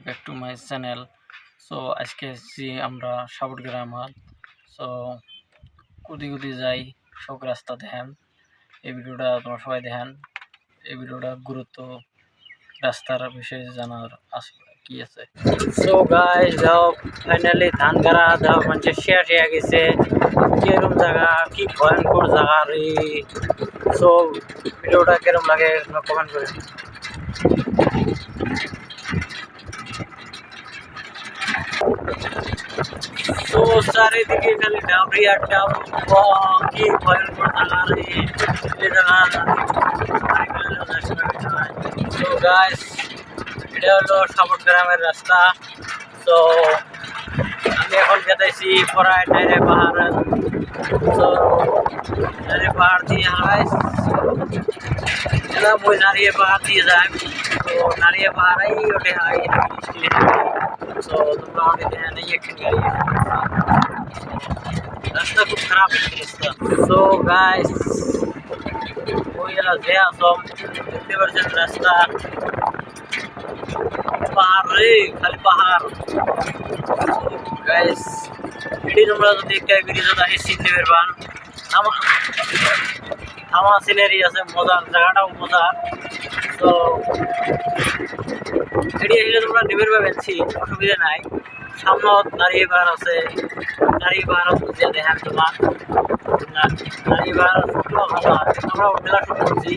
Back to my channel. So আজকে এসেছি আমরা সাবট গ্রামার। সো কুদি কুদি যাই সব রাস্তা দেখেন। এই ভিডিওটা তোমরা সবাই দেখেন। এই ভিডিওটা গুরুত্ব রাস্তার বিষয়ে জানার কি আছে। সো গাইস যাও ফাইনালি ধান গাড়া যাও মানে শেষ হয়ে গেছে। কিরকম জায়গা, কি ভয়ঙ্কর জায়গা রে। সো ভিডিওটা কিরকম লাগে কমেন্ট করে। তো চারিদিকে খালি ডাবরি আর ডাবর, কি ভয়ঙ্কর জায়গা রে এই জায়গা। তো গাইস এটা হলো সাবট গ্রামের রাস্তা। তো আমি এখন যেতেছি পড়ায় নাইরে পাহাড়। তো নাইরে পাহাড় দিয়ে গাইস এলাম ওই নারিয়ে পাহাড় দিয়ে যায়। তো নারিয়ে পাহাড়াই ওঠে হয়। তো তোমরা ওঠে দেখে নেই একখানি গাড়ি রাস্তা খুব খারাপ রাস্তা। সো গাইস ওই যে আসম দেখতে পাচ্ছেন রাস্তা পাহাড় রে, খালি পাহাড়। গাইস এটি তোমরা যদি একটা ব্রিজত আসি সিন নেবের বান থামা সিনারি আছে, মজার জায়গাটাও মজার। তো এটি আসলে তোমরা নেবের পাবেন সিন, অসুবিধা নাই। সামনে দাঁড়িয়ে পাহাড় আছে, দাঁড়িয়ে পাহাড় বুঝিয়ে দেখেন তোমার দাঁড়িয়ে পাহাড় ভালো আছে। আমরা মেলা শুট করছি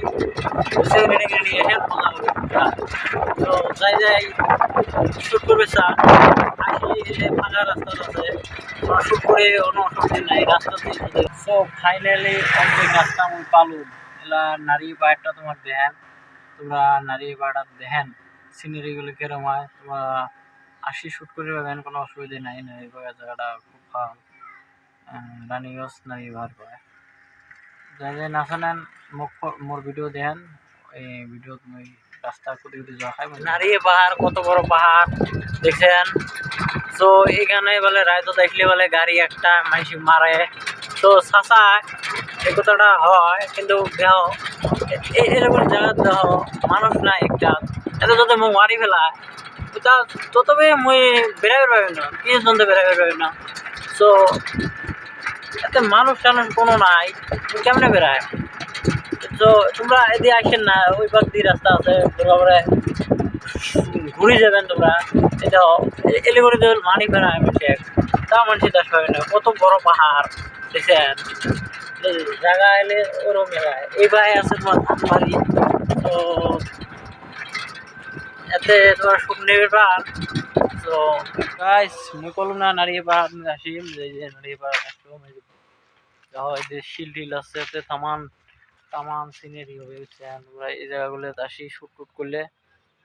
নিয়ে এসে মজা হবে। তো যাই যাই শুট করবে স্যার আসি ফাঁকা রাস্তা আছে, শুট করে কোনো অসুবিধা নাই রাস্তা দিয়ে। সো ফাইনালি কমপ্লিট রাস্তা আমি পালুম এলা নারী পাহাড়টা তোমার দেখেন। তোমরা নারী পাহাড়টা দেখেন সিনারিগুলো কিরম হয়। তোমরা আসি শুট করে পাবেন, কোনো অসুবিধা নাই। নারী পাহাড় জায়গাটা খুব ভালো। রানীগঞ্জ নারী পাহাড় করে যাই যাই না শোনেন মোর ভিডিও দেখেন। এই ভিডিও তুমি রাস্তা কুটি কুটি যাওয়া খাই নারী পাহাড় কত বড় পাহাড় দেখছেন। তো এখানে বলে রায়তো দেখলে বলে গাড়ি একটা মাইসি মারে। তো চাষা এই কথাটা হয়, কিন্তু দেহ এরকম জায়গা দেহ মানুষ না একটা এত যদি মোক মারি ফেলায় তো তবে মুই বেড়াইতে পারবি না, কি জন্য বেড়াইতে পারবি না। তো এতে মানুষ টানুষ কোনো নাই, কেমনে বেড়ায়। তো তোমরা এদিকে আসেন না, ওই পাক দিয়ে রাস্তা আছে তোমরা ঘুরে যাবেন। তোমরা এটা এলে করে মানি বেড়ায় মানুষের, তা মানুষের চাষ পাবে না। কত বড় পাহাড় দেখছেন, জায়গা এলে ওরকম জায়গায় এই ভাই আছে তোমার ধানবাড়ি। তো এতে তোমার শুট নেবে পাহাড়। তো গাইস মুই কলম না নারিয়ে পাহাড় আসি, নারিয়ে পাহাড় আসলাম। এই যে শিল টিল আছে এতে তামান সিনারি হবে বুঝছেন। তোমরা এই জায়গাগুলো আসি শুট টুট করলে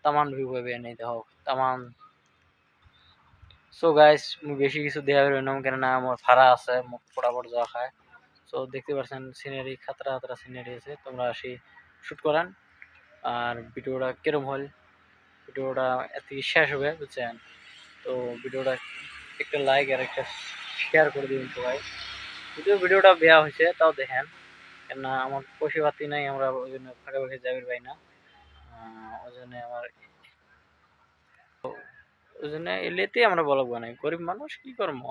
তামান ভিউ পাবে নেই দেখো তামান। সো গাইস মুই বেশি কিছু দেওয়া বেরো না, কেননা আমার ভাড়া আছে মুখ ফটাফট যাওয়া খায়। সো দেখতে পাচ্ছেন সিনারি খাতরা খাতরা সিনারি আছে, তোমরা আসি শুট করেন। আর ভিডিওটা কিরম হল, ভিডিওটা এত শেষ হবে বুঝছেন। তো ভিডিওটা একটা লাইক আর একটা শেয়ার করে দিবেন সবাই। যদিও ভিডিওটা বেয়া হয়েছে তাও দেখেন, কেননা আমার পয়সা পাতি নাই, আমরা ওই জন্য ফাঁকা ফাঁকা যাবের পাই না। ওই জন্য আমার ওই জন্য এলেতেই আমরা বলবো না, গরিব মানুষ কি করবো।